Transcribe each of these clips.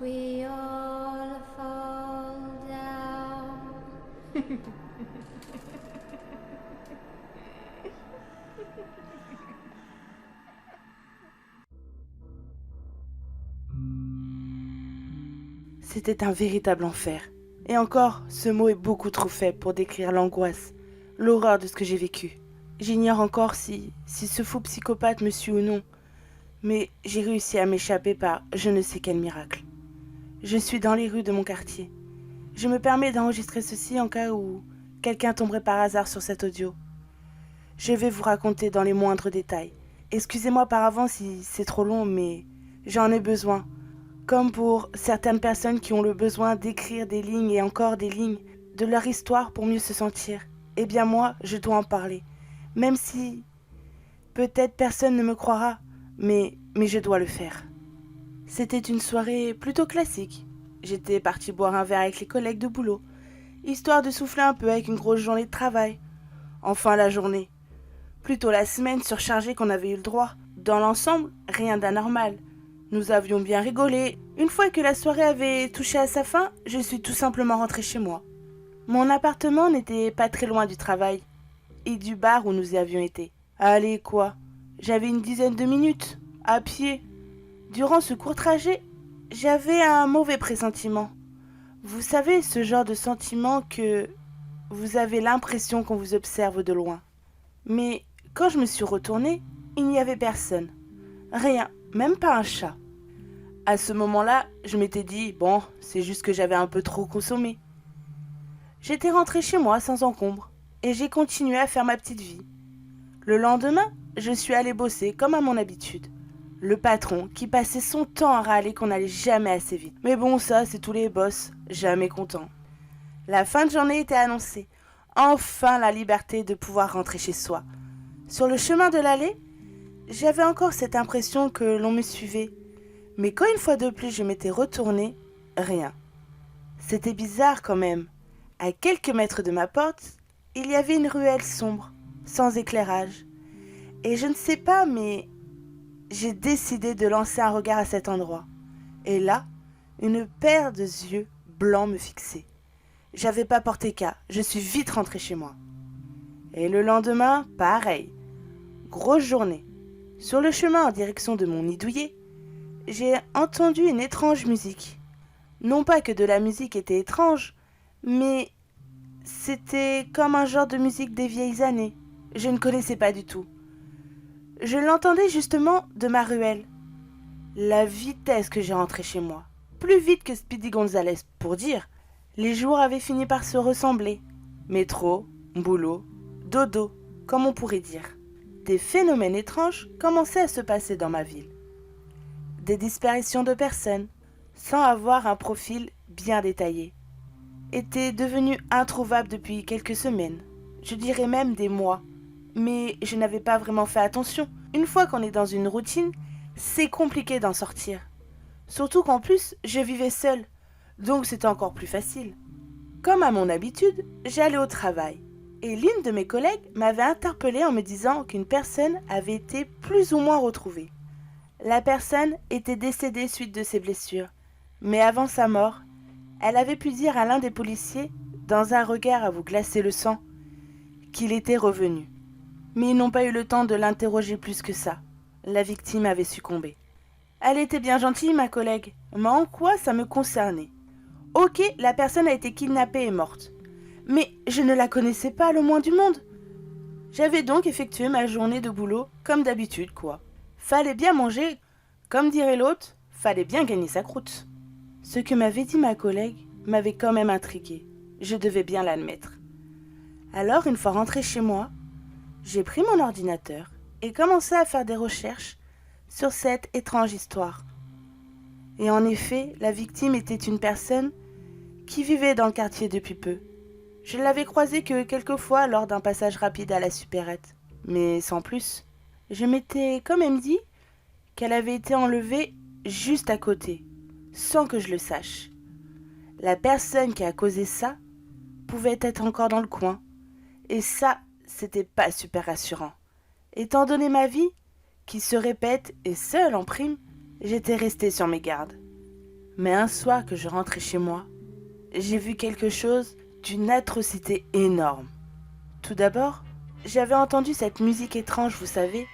We all fall down. C'était un véritable enfer. Et encore, ce mot est beaucoup trop faible pour décrire l'angoisse, l'horreur de ce que j'ai vécu. J'ignore encore si ce fou psychopathe me suit ou non, mais j'ai réussi à m'échapper par je ne sais quel miracle. Je suis dans les rues de mon quartier. Je me permets d'enregistrer ceci en cas où quelqu'un tomberait par hasard sur cet audio. Je vais vous raconter dans les moindres détails. Excusez-moi par avance si c'est trop long, mais j'en ai besoin. Comme pour certaines personnes qui ont le besoin d'écrire des lignes et encore des lignes de leur histoire pour mieux se sentir. Eh bien moi, je dois en parler. Même si peut-être personne ne me croira, mais je dois le faire. C'était une soirée plutôt classique. J'étais partie boire un verre avec les collègues de boulot, histoire de souffler un peu avec une grosse journée de travail. Enfin la journée. Plutôt la semaine surchargée qu'on avait eu le droit. Dans l'ensemble, rien d'anormal. Nous avions bien rigolé. Une fois que la soirée avait touché à sa fin, je suis tout simplement rentrée chez moi. Mon appartement n'était pas très loin du travail et du bar où nous y avions été. Allez, quoi, j'avais une dizaine de minutes, à pied. Durant ce court trajet, j'avais un mauvais pressentiment. Vous savez, ce genre de sentiment que vous avez l'impression qu'on vous observe de loin. Mais quand je me suis retournée, il n'y avait personne. Rien, même pas un chat. À ce moment-là, je m'étais dit, bon, c'est juste que j'avais un peu trop consommé. J'étais rentrée chez moi sans encombre, et j'ai continué à faire ma petite vie. Le lendemain, je suis allée bosser comme à mon habitude. Le patron qui passait son temps à râler qu'on n'allait jamais assez vite. Mais bon, ça, c'est tous les boss, jamais contents. La fin de journée était annoncée. Enfin la liberté de pouvoir rentrer chez soi. Sur le chemin de l'allée, j'avais encore cette impression que l'on me suivait. Mais quand une fois de plus je m'étais retournée, rien. C'était bizarre quand même. À quelques mètres de ma porte, il y avait une ruelle sombre, sans éclairage. Et je ne sais pas, mais j'ai décidé de lancer un regard à cet endroit. Et là, une paire de yeux blancs me fixait. J'avais pas porté cas, je suis vite rentrée chez moi. Et le lendemain, pareil. Grosse journée. Sur le chemin en direction de mon nid douillet, j'ai entendu une étrange musique. Non pas que de la musique était étrange, mais c'était comme un genre de musique des vieilles années. Je ne connaissais pas du tout. Je l'entendais justement de ma ruelle. La vitesse que j'ai rentré chez moi. Plus vite que Speedy Gonzales, pour dire. Les jours avaient fini par se ressembler. Métro, boulot, dodo, comme on pourrait dire. Des phénomènes étranges commençaient à se passer dans ma ville. Des disparitions de personnes, sans avoir un profil bien détaillé, étaient devenues introuvables depuis quelques semaines, je dirais même des mois. Mais je n'avais pas vraiment fait attention. Une fois qu'on est dans une routine, c'est compliqué d'en sortir. Surtout qu'en plus, je vivais seule, donc c'était encore plus facile. Comme à mon habitude, j'allais au travail. Et l'une de mes collègues m'avait interpellée en me disant qu'une personne avait été plus ou moins retrouvée. La personne était décédée suite de ses blessures. Mais avant sa mort, elle avait pu dire à l'un des policiers, dans un regard à vous glacer le sang, qu'il était revenu. Mais ils n'ont pas eu le temps de l'interroger plus que ça. La victime avait succombé. Elle était bien gentille, ma collègue, mais en quoi ça me concernait? Ok, la personne a été kidnappée et morte. Mais je ne la connaissais pas le moins du monde. J'avais donc effectué ma journée de boulot comme d'habitude, quoi. Fallait bien manger, comme dirait l'autre, fallait bien gagner sa croûte. Ce que m'avait dit ma collègue m'avait quand même intriguée. Je devais bien l'admettre. Alors, une fois rentrée chez moi, j'ai pris mon ordinateur et commencé à faire des recherches sur cette étrange histoire. Et en effet, la victime était une personne qui vivait dans le quartier depuis peu. Je l'avais croisée que quelques fois lors d'un passage rapide à la supérette, mais sans plus. Je m'étais quand même dit qu'elle avait été enlevée juste à côté, sans que je le sache. La personne qui a causé ça pouvait être encore dans le coin, et ça, c'était pas super rassurant. Étant donné ma vie, qui se répète et seule en prime, j'étais restée sur mes gardes. Mais un soir que je rentrais chez moi, j'ai vu quelque chose d'une atrocité énorme. Tout d'abord, j'avais entendu cette musique étrange, vous savez,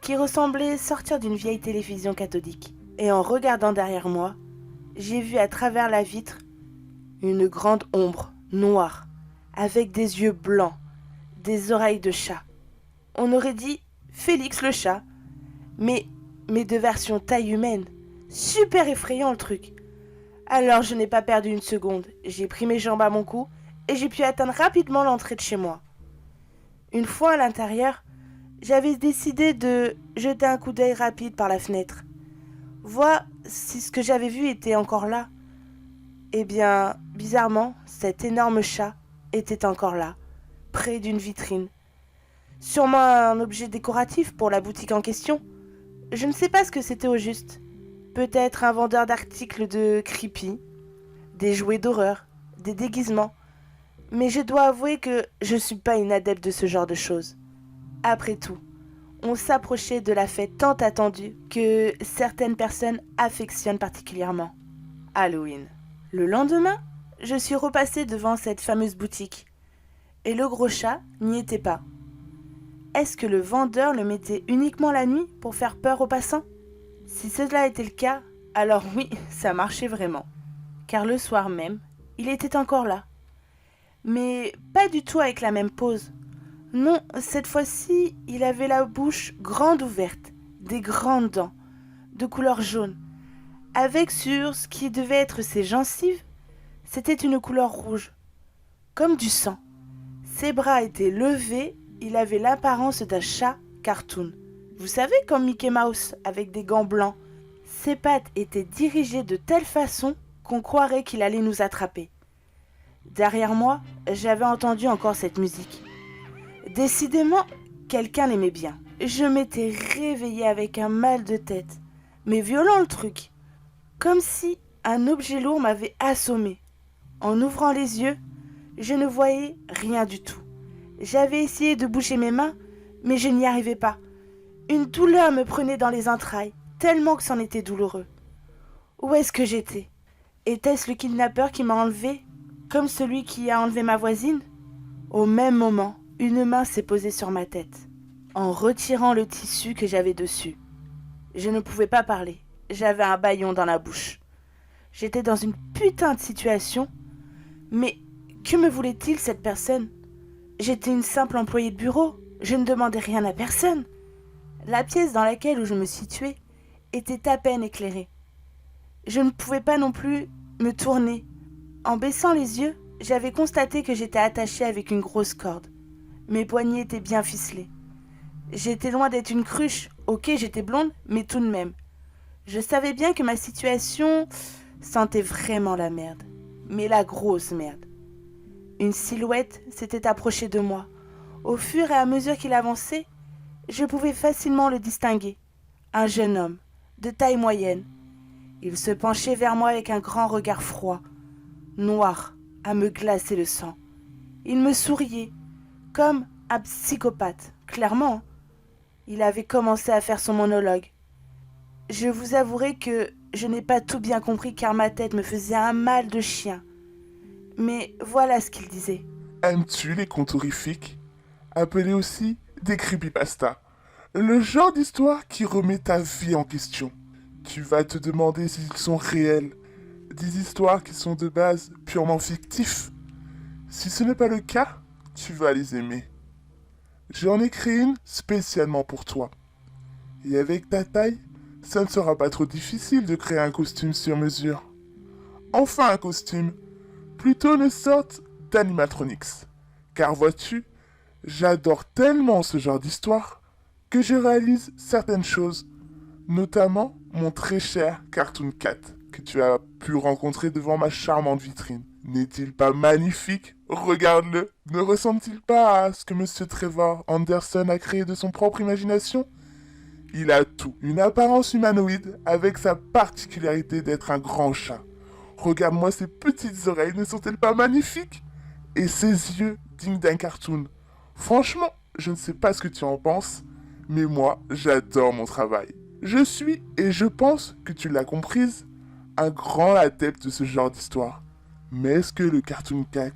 qui ressemblait sortir d'une vieille télévision cathodique. Et en regardant derrière moi, j'ai vu à travers la vitre une grande ombre noire, avec des yeux blancs, des oreilles de chat. On aurait dit Félix le chat, mais de version taille humaine. Super effrayant le truc. Alors je n'ai pas perdu une seconde, j'ai pris mes jambes à mon cou et j'ai pu atteindre rapidement l'entrée de chez moi. Une fois à l'intérieur, j'avais décidé de jeter un coup d'œil rapide par la fenêtre. Voir si ce que j'avais vu était encore là. Eh bien, bizarrement, cet énorme chat était encore là, près d'une vitrine. Sûrement un objet décoratif pour la boutique en question. Je ne sais pas ce que c'était au juste. Peut-être un vendeur d'articles de creepy, des jouets d'horreur, des déguisements. Mais je dois avouer que je ne suis pas une adepte de ce genre de choses. Après tout, on s'approchait de la fête tant attendue que certaines personnes affectionnent particulièrement. Halloween. Le lendemain, je suis repassée devant cette fameuse boutique. Et le gros chat n'y était pas. Est-ce que le vendeur le mettait uniquement la nuit pour faire peur aux passants ? Si cela était le cas, alors oui, ça marchait vraiment. Car le soir même, il était encore là. Mais pas du tout avec la même pose. Non, cette fois-ci, il avait la bouche grande ouverte, des grandes dents, de couleur jaune, avec sur ce qui devait être ses gencives, c'était une couleur rouge, comme du sang. Ses bras étaient levés, il avait l'apparence d'un chat cartoon. Vous savez, comme Mickey Mouse, avec des gants blancs. Ses pattes étaient dirigées de telle façon qu'on croirait qu'il allait nous attraper. Derrière moi, j'avais entendu encore cette musique. Décidément, quelqu'un l'aimait bien. Je m'étais réveillée avec un mal de tête, mais violent le truc. Comme si un objet lourd m'avait assommé. En ouvrant les yeux, je ne voyais rien du tout. J'avais essayé de bouger mes mains, mais je n'y arrivais pas. Une douleur me prenait dans les entrailles, tellement que c'en était douloureux. Où est-ce que j'étais ? Était-ce le kidnappeur qui m'a enlevé, comme celui qui a enlevé ma voisine ? Au même moment, une main s'est posée sur ma tête, en retirant le tissu que j'avais dessus. Je ne pouvais pas parler, j'avais un bâillon dans la bouche. J'étais dans une putain de situation, mais que me voulait-il cette personne ? J'étais une simple employée de bureau, je ne demandais rien à personne. La pièce dans laquelle je me situais était à peine éclairée. Je ne pouvais pas non plus me tourner. En baissant les yeux, j'avais constaté que j'étais attachée avec une grosse corde. Mes poignets étaient bien ficelés. J'étais loin d'être une cruche. Ok, j'étais blonde, mais tout de même. Je savais bien que ma situation sentait vraiment la merde. Mais la grosse merde. Une silhouette s'était approchée de moi. Au fur et à mesure qu'il avançait, je pouvais facilement le distinguer. Un jeune homme, de taille moyenne. Il se penchait vers moi avec un grand regard froid, noir, à me glacer le sang. Il me souriait, comme un psychopathe, clairement. Il avait commencé à faire son monologue. Je vous avouerai que je n'ai pas tout bien compris car ma tête me faisait un mal de chien. Mais voilà ce qu'il disait. Aimes-tu les contes horrifiques, appelés aussi des creepypasta? Le genre d'histoire qui remet ta vie en question. Tu vas te demander s'ils sont réels, des histoires qui sont de base purement fictifs. Si ce n'est pas le cas, tu vas les aimer. J'en ai créé une spécialement pour toi. Et avec ta taille, ça ne sera pas trop difficile de créer un costume sur mesure. Enfin un costume, plutôt une sorte d'animatronics. Car vois-tu, j'adore tellement ce genre d'histoire que je réalise certaines choses, notamment mon très cher Cartoon Cat que tu as pu rencontrer devant ma charmante vitrine. N'est-il pas magnifique? Regarde-le. Ne ressemble-t-il pas à ce que Monsieur Trevor Anderson a créé de son propre imagination? Il a tout. Une apparence humanoïde avec sa particularité d'être un grand chat. Regarde-moi ses petites oreilles, ne sont-elles pas magnifiques? Et ses yeux dignes d'un cartoon. Franchement, je ne sais pas ce que tu en penses, mais moi, j'adore mon travail. Je suis, et je pense que tu l'as comprise, un grand adepte de ce genre d'histoire. Mais est-ce que le Cartoon Cat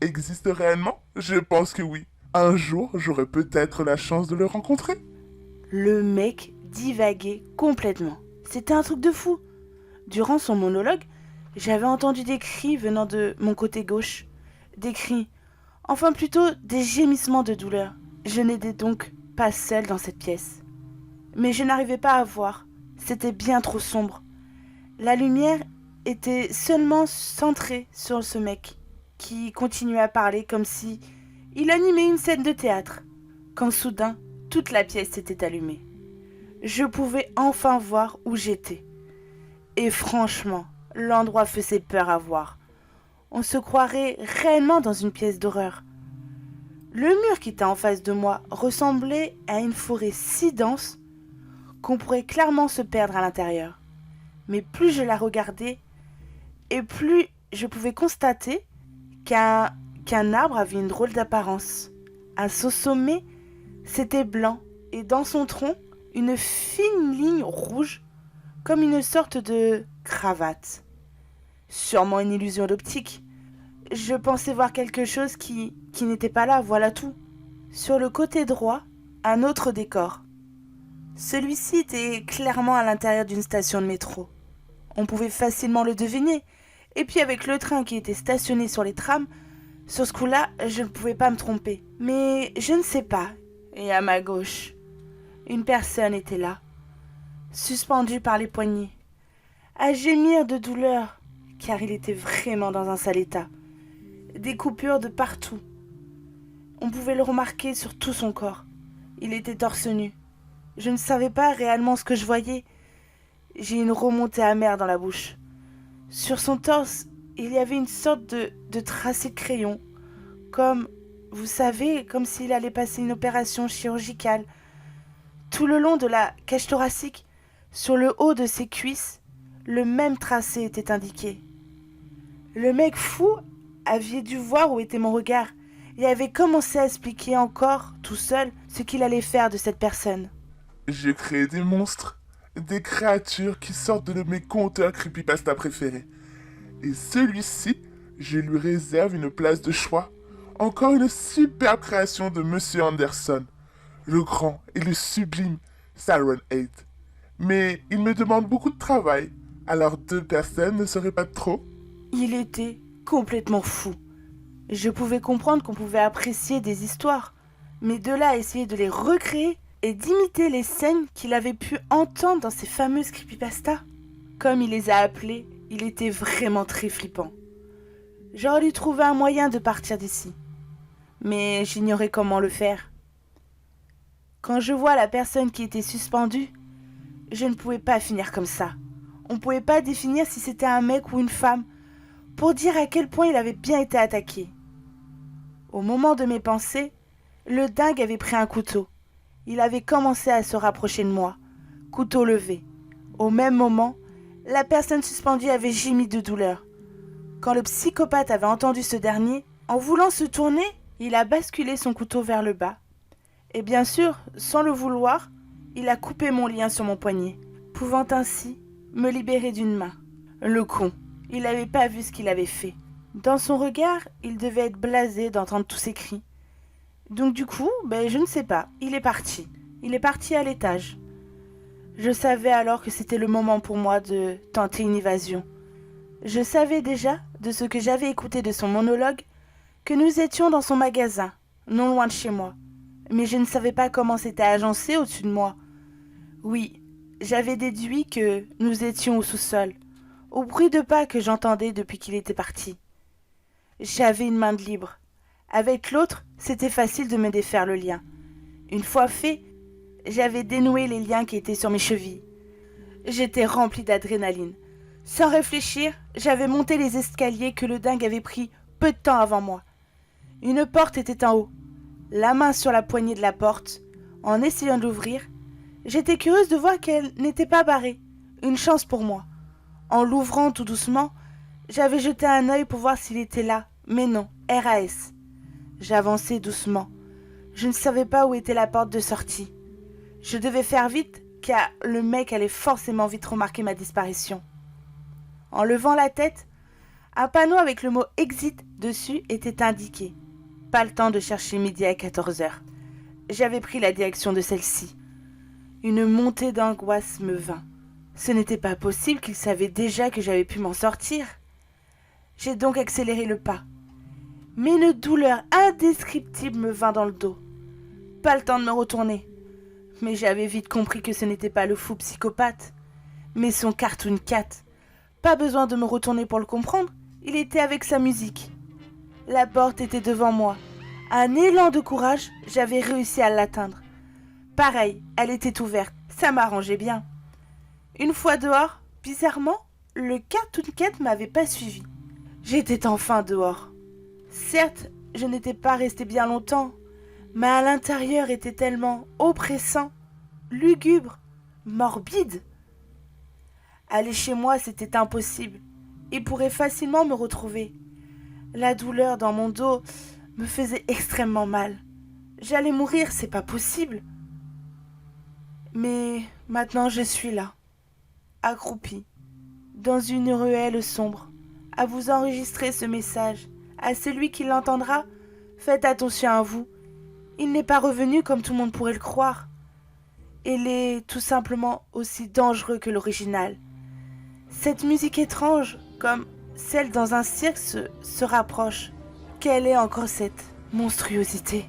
existe réellement? Je pense que oui. Un jour, j'aurai peut-être la chance de le rencontrer. Le mec divaguait complètement. C'était un truc de fou. Durant son monologue, j'avais entendu des cris venant de mon côté gauche. Des cris, enfin plutôt des gémissements de douleur. Je n'étais donc pas seule dans cette pièce. Mais je n'arrivais pas à voir. C'était bien trop sombre. La lumière était seulement centrée sur ce mec, qui continuait à parler comme si il animait une scène de théâtre. Quand soudain, toute la pièce s'était allumée. Je pouvais enfin voir où j'étais. Et franchement, l'endroit faisait peur à voir. On se croirait réellement dans une pièce d'horreur. Le mur qui était en face de moi ressemblait à une forêt si dense qu'on pourrait clairement se perdre à l'intérieur. Mais plus je la regardais, et plus je pouvais constater qu'un arbre avait une drôle d'apparence. À son sommet, c'était blanc, et dans son tronc, une fine ligne rouge, comme une sorte de cravate. Sûrement une illusion d'optique. Je pensais voir quelque chose qui n'était pas là, voilà tout. Sur le côté droit, un autre décor. Celui-ci était clairement à l'intérieur d'une station de métro. On pouvait facilement le deviner. Et puis avec le train qui était stationné sur les trams, sur ce coup-là, je ne pouvais pas me tromper. Mais je ne sais pas. Et à ma gauche, une personne était là, suspendue par les poignets, à gémir de douleur, car il était vraiment dans un sale état. Des coupures de partout. On pouvait le remarquer sur tout son corps. Il était torse nu. Je ne savais pas réellement ce que je voyais. J'ai une remontée amère dans la bouche. Sur son torse, il y avait une sorte de tracé de crayon, comme, vous savez, comme s'il allait passer une opération chirurgicale. Tout le long de la cage thoracique, sur le haut de ses cuisses, le même tracé était indiqué. Le mec fou avait dû voir où était mon regard et avait commencé à expliquer encore, tout seul, ce qu'il allait faire de cette personne. J'ai créé des monstres, des créatures qui sortent de mes conteurs creepypasta préférés. Et celui-ci, je lui réserve une place de choix. Encore une superbe création de Monsieur Anderson, le grand et le sublime Siren 8. Mais il me demande beaucoup de travail, alors 2 personnes ne seraient pas trop? Il était complètement fou. Je pouvais comprendre qu'on pouvait apprécier des histoires, mais de là à essayer de les recréer et d'imiter les scènes qu'il avait pu entendre dans ces fameuses creepypastas, comme il les a appelées, il était vraiment très flippant. J'aurais dû trouver un moyen de partir d'ici, mais j'ignorais comment le faire. Quand je vois la personne qui était suspendue, je ne pouvais pas finir comme ça. On ne pouvait pas définir si c'était un mec ou une femme, pour dire à quel point il avait bien été attaqué. Au moment de mes pensées, le dingue avait pris un couteau. Il avait commencé à se rapprocher de moi, couteau levé. Au même moment, la personne suspendue avait gémi de douleur. Quand le psychopathe avait entendu ce dernier, en voulant se tourner, il a basculé son couteau vers le bas. Et bien sûr, sans le vouloir, il a coupé mon lien sur mon poignet, pouvant ainsi me libérer d'une main. Le con, il n'avait pas vu ce qu'il avait fait. Dans son regard, il devait être blasé d'entendre tous ces cris. Donc du coup, je ne sais pas, il est parti. Il est parti à l'étage. Je savais alors que c'était le moment pour moi de tenter une évasion. Je savais déjà, de ce que j'avais écouté de son monologue, que nous étions dans son magasin, non loin de chez moi. Mais je ne savais pas comment c'était agencé au-dessus de moi. Oui, j'avais déduit que nous étions au sous-sol, au bruit de pas que j'entendais depuis qu'il était parti. J'avais une main de libre. Avec l'autre, c'était facile de me défaire le lien. Une fois fait, j'avais dénoué les liens qui étaient sur mes chevilles. J'étais remplie d'adrénaline. Sans réfléchir, j'avais monté les escaliers que le dingue avait pris peu de temps avant moi. Une porte était en haut. La main sur la poignée de la porte, en essayant de l'ouvrir, j'étais curieuse de voir qu'elle n'était pas barrée. Une chance pour moi. En l'ouvrant tout doucement, j'avais jeté un œil pour voir s'il était là, mais non, RAS. J'avançais doucement. Je ne savais pas où était la porte de sortie. Je devais faire vite, car le mec allait forcément vite remarquer ma disparition. En levant la tête, un panneau avec le mot « Exit » dessus était indiqué. Pas le temps de chercher midi à 14h. J'avais pris la direction de celle-ci. Une montée d'angoisse me vint. Ce n'était pas possible qu'il savait déjà que j'avais pu m'en sortir. J'ai donc accéléré le pas. Mais une douleur indescriptible me vint dans le dos. Pas le temps de me retourner. Mais j'avais vite compris que ce n'était pas le fou psychopathe, mais son Cartoon Cat. Pas besoin de me retourner pour le comprendre, il était avec sa musique. La porte était devant moi. Un élan de courage, j'avais réussi à l'atteindre. Pareil, elle était ouverte, ça m'arrangeait bien. Une fois dehors, bizarrement, le Cartoon Cat m'avait pas suivi. J'étais enfin dehors. Certes, je n'étais pas resté bien longtemps, mais à l'intérieur était tellement oppressant, lugubre, morbide. Aller chez moi, c'était impossible. Il pourrait facilement me retrouver. La douleur dans mon dos me faisait extrêmement mal. J'allais mourir, c'est pas possible. Mais maintenant je suis là, accroupie, dans une ruelle sombre, à vous enregistrer ce message. À celui qui l'entendra, faites attention à vous. Il n'est pas revenu comme tout le monde pourrait le croire. Il est tout simplement aussi dangereux que l'original. Cette musique étrange, comme celle dans un cirque, se rapproche. Quelle est encore cette monstruosité ?